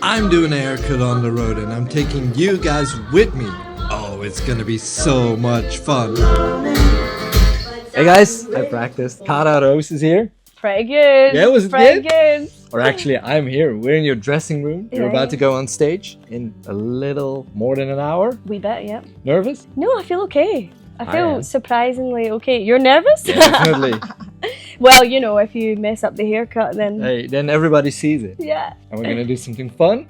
I'm doing a haircut on the road and I'm taking you guys with me. Oh, it's gonna be so much fun. Hey guys, I practiced. Cara Rose is here. Pretty good. Yeah, was it pretty good? Or actually, I'm here. We're in your dressing room. You're about to go on stage in a little more than an hour. Wee bit, yeah. Nervous? No, I feel okay. I feel surprisingly okay. You're nervous? Definitely. Well, you know, if you mess up the haircut, then... Hey, then everybody sees it. Yeah. And we're gonna do something fun.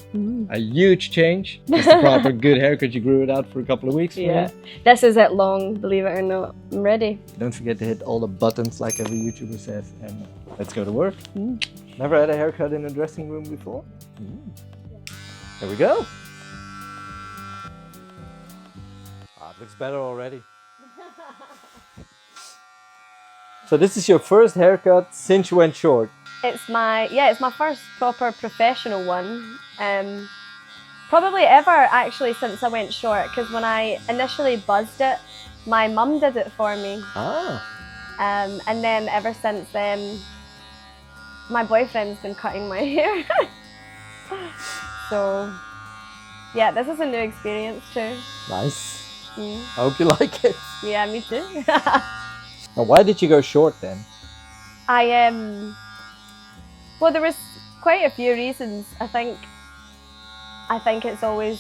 A huge change. Just a proper good haircut. You grew it out for a couple of weeks. Yeah. This is it long, believe it or not. I'm ready. Don't forget to hit all the buttons like every YouTuber says. And let's go to work. Never had a haircut in a dressing room before? There we go. It looks better already. So this is your first haircut since you went short? It's my first proper professional one. Probably ever actually since I went short, because when I initially buzzed it, my mum did it for me. And then ever since then, my boyfriend's been cutting my hair. So yeah, this is a new experience too. Nice. I hope you like it. Yeah, me too. Now, why did you go short then? Well, there was quite a few reasons. I think it's always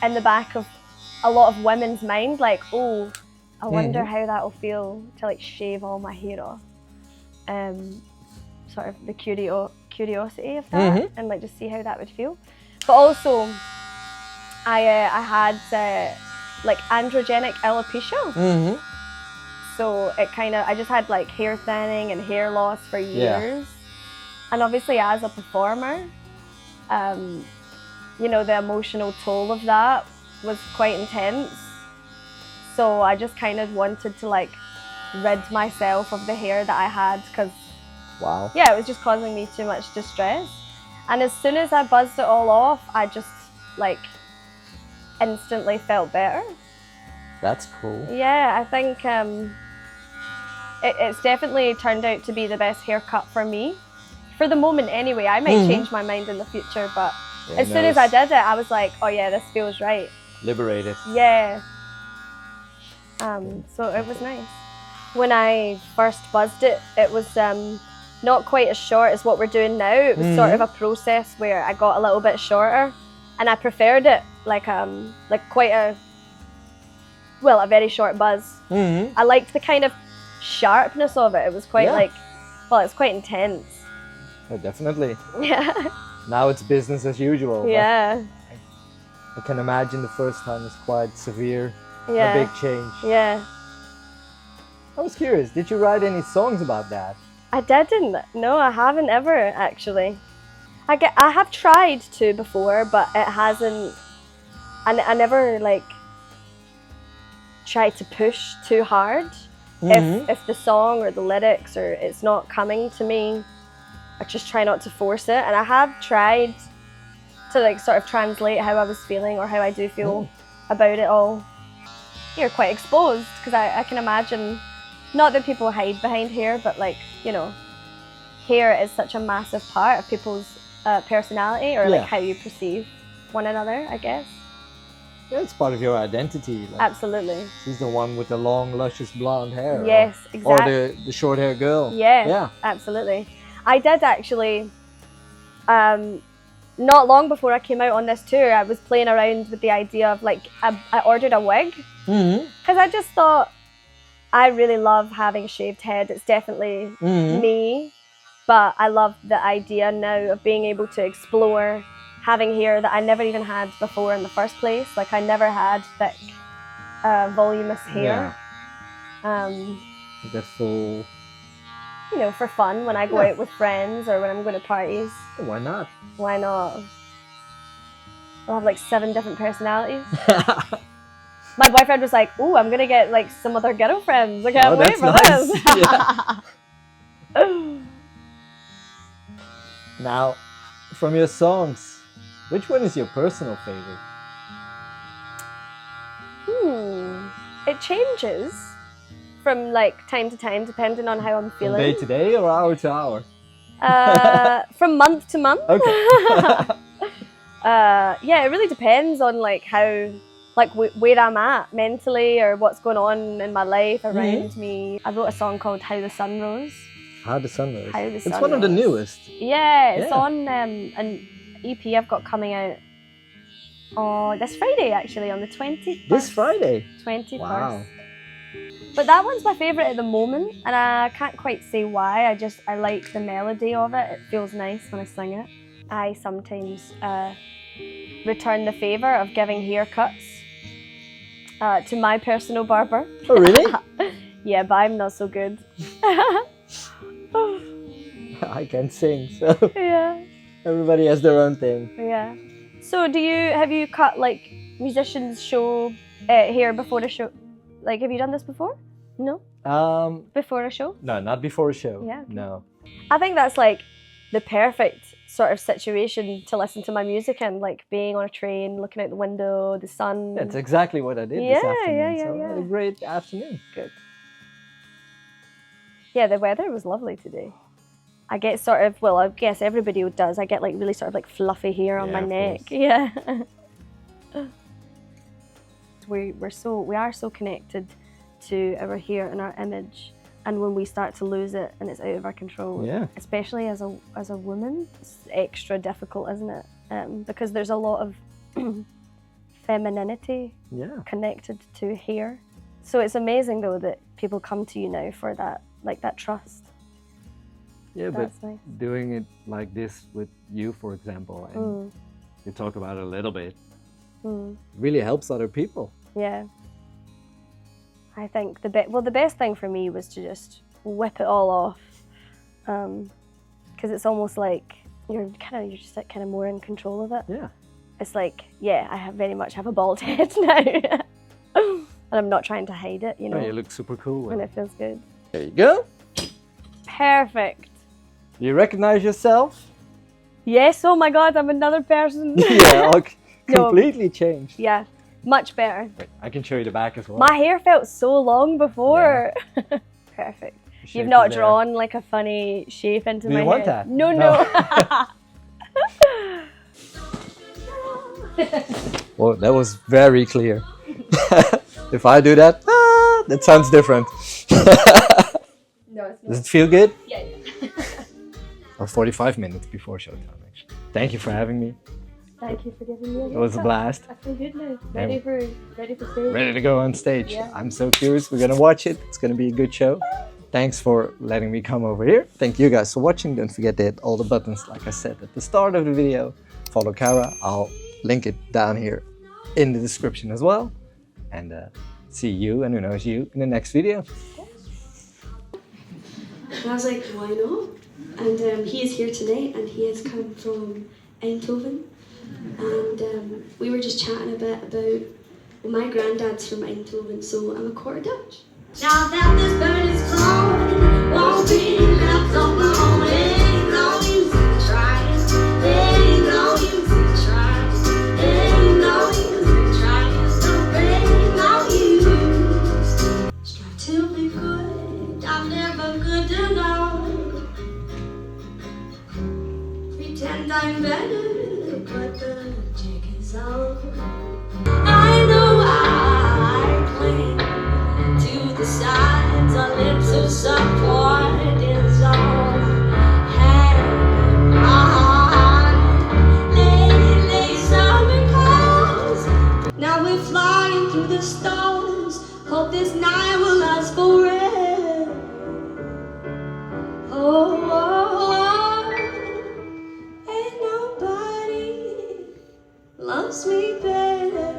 in the back of a lot of women's mind, like, oh, I wonder how that'll feel to like shave all my hair off. Sort of the curiosity of that, and like just see how that would feel. But also, I had like androgenic alopecia. So it I just had like hair thinning and hair loss for years. And obviously as a performer, you know, the emotional toll of that was quite intense. So I just kind of wanted to like rid myself of the hair that I had, because yeah, it was just causing me too much distress. And as soon as I buzzed it all off, I just like instantly felt better. That's cool. Yeah, I think it's definitely turned out to be the best haircut for me. For the moment anyway. I might change my mind in the future, but as soon as I did it, I was like, oh yeah, this feels right. Liberated. Yeah. So it was nice. When I first buzzed it, it was not quite as short as what we're doing now. It was sort of a process where I got a little bit shorter, and I preferred it like quite a very short buzz. I liked the kind of sharpness of it. It was quite it's quite intense. Yeah, definitely. Yeah. Now it's business as usual. Yeah. I can imagine the first time is quite severe. A big change. Yeah. I was curious, did you write any songs about that? I didn't. No, I haven't ever actually. I have tried to before, but it hasn't. I never like tried to push too hard. If the song or the lyrics or it's not coming to me, I just try not to force it. And I have tried to like sort of translate how I was feeling or how I do feel about it all. You're quite exposed, because I can imagine, not that people hide behind hair, but like, you know, hair is such a massive part of people's personality, or like how you perceive one another, I guess. Yeah, it's part of your identity. Like, absolutely. She's the one with the long, luscious blonde hair. Yes, exactly. Or the short hair girl. Yeah, absolutely. I did actually, not long before I came out on this tour, I was playing around with the idea of like, I ordered a wig. Because I just thought, I really love having a shaved head. It's definitely me. But I love the idea now of being able to explore having hair that I never even had before in the first place. Like I never had thick, voluminous hair. The full... You know, for fun, when I go out with friends or when I'm going to parties. Why not? Why not? I'll have like 7 different personalities. My boyfriend was like, "Ooh, I'm going to get like some other girlfriends. I can't wait for this." Now, from your songs, which one is your personal favorite? It changes from like time to time, depending on how I'm feeling. From day to day or hour to hour? From month to month. Okay. Yeah, it really depends on like how, like where I'm at mentally or what's going on in my life around me. I wrote a song called How the Sun Rose. How the Sun Rose. How the It's Sun one of the Rose. newest. Yeah, it's on an EP I've got coming out this Friday actually, on the 21st. This Friday? 21st. Wow. But that one's my favourite at the moment, and I can't quite say why. I like the melody of it. It feels nice when I sing it. I sometimes return the favour of giving haircuts to my personal barber. Oh, really? Yeah, but I'm not so good. I can sing, so Yeah. everybody has their own thing. Yeah. So have you cut like musicians show hair before a show? Like, have you done this before? No? Before a show? No, not before a show. Yeah. Okay. No. I think that's like the perfect sort of situation to listen to my music in, like being on a train, looking out the window, the sun. That's exactly what I did this afternoon. So I had a great afternoon. Good. Yeah, the weather was lovely today. I get sort of, well, I guess everybody does. I get like really sort of like fluffy hair on my neck. Course. Yeah. we are so connected to our hair and our image, and when we start to lose it and it's out of our control, especially as a woman, it's extra difficult, isn't it? Because there's a lot of femininity connected to hair. So it's amazing though that people come to you now for that, like that trust. Yeah, That's but nice. doing it like this with you, for example, and you talk about it a little bit, really helps other people. Yeah. I think the best thing for me was to just whip it all off, because it's almost like you're just like kind of more in control of it. Yeah. It's like, yeah, I very much have a bald head now, and I'm not trying to hide it. You know. Oh, you look super cool. And it feels good. There you go. Perfect. Do you recognize yourself? Yes. Oh my God, I'm another person. Yeah. Completely changed. Yeah. Much better. Wait, I can show you the back as well. My hair felt so long before. Yeah. Perfect. You've not drawn like a funny shape into my hair. Do you want that? No. Well, that was very clear. If I do that, that sounds different. No, it's not. Does it feel good? Yeah. Or 45 minutes before showtime, actually. Thank you for having me. Thank you for giving me a It was a blast. I feel good now. Ready for stage. Ready to go on stage. Yeah. I'm so curious. We're gonna watch it. It's gonna be a good show. Thanks for letting me come over here. Thank you guys for watching. Don't forget to hit all the buttons, like I said at the start of the video. Follow Cara. I'll link it down here in the description as well. And see you, and who knows you, in the next video. And I was like, why not? And he is here tonight, and he has come from Eindhoven. And we were just chatting a bit about, well, my granddad's from Eindhoven, so I'm a quarter Dutch. Now that this bird is gone, won't be left alone. Ain't no use to try. Ain't no use to try. Ain't no use to try. Ain't no use. Strive to be good. I'm never good to know. Pretend I'm better, but the jig is on. I know I cling to the sides, our lips of support is all I have in mind. Lately, summer calls. Now we're flying through the stars. Hope this night will last forever. Ain't nobody loves me better,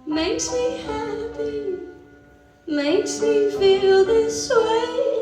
makes me happy, makes me feel this way.